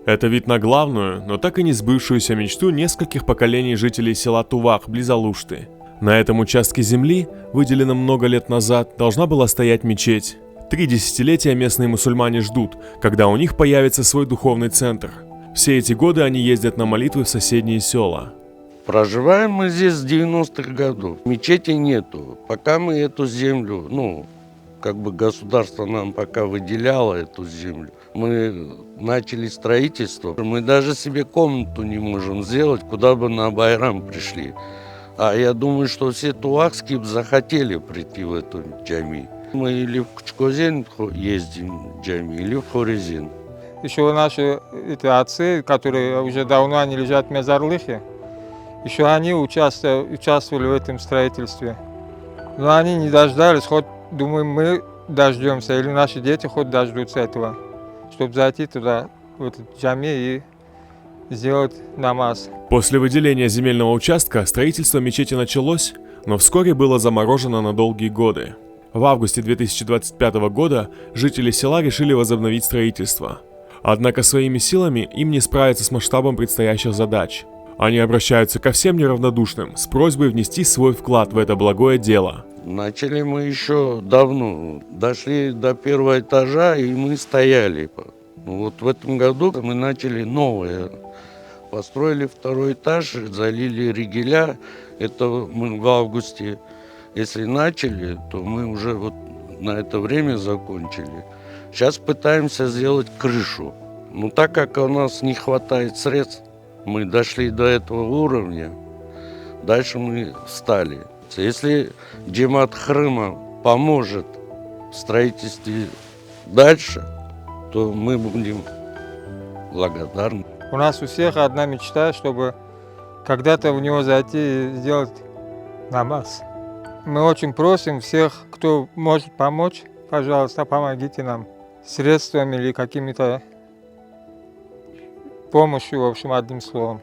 Это вид на главную, но так и не сбывшуюся мечту нескольких поколений жителей села Тувах близ Алушты. На этом участке земли, выделенном много лет назад, должна была стоять мечеть. 3 десятилетия местные мусульмане ждут, когда у них появится свой духовный центр. Все эти годы они ездят на молитвы в соседние села. Проживаем мы здесь с 90-х годов. Мечети нету. Пока мы эту землю, государство нам пока выделяло эту землю, мы начали строительство. Мы даже себе комнату не можем сделать, куда бы на байрам пришли. А я думаю, что все тувахские захотели прийти в эту джами. Мы или в Кучкозен ездим в джами, или в Хорезен. Еще наши отцы, которые уже давно они лежат в мезарлыхе, еще они участвовали в этом строительстве. Но они не дождались, хоть, думаем, мы дождемся, или наши дети хоть дождутся этого, чтобы зайти туда, в этот джами и сделать намаз. После выделения земельного участка строительство мечети началось, но вскоре было заморожено на долгие годы. В августе 2025 года жители села решили возобновить строительство. Однако своими силами им не справиться с масштабом предстоящих задач. Они обращаются ко всем неравнодушным с просьбой внести свой вклад в это благое дело. Начали мы еще давно. Дошли до 1-го этажа, и мы стояли. Вот в этом году мы начали новое. Построили 2-й этаж, залили ригеля. Это мы в августе. Если начали, то мы уже вот на это время закончили. Сейчас пытаемся сделать крышу. Но так как у нас не хватает средств, мы дошли до этого уровня, дальше мы встали. Если Джемат Хрыма поможет в строительстве дальше, то мы будем благодарны. У нас у всех одна мечта, чтобы когда-то в него зайти и сделать намаз. Мы очень просим всех, кто может помочь, пожалуйста, помогите нам средствами или какими-то помощью, в общем, одним словом.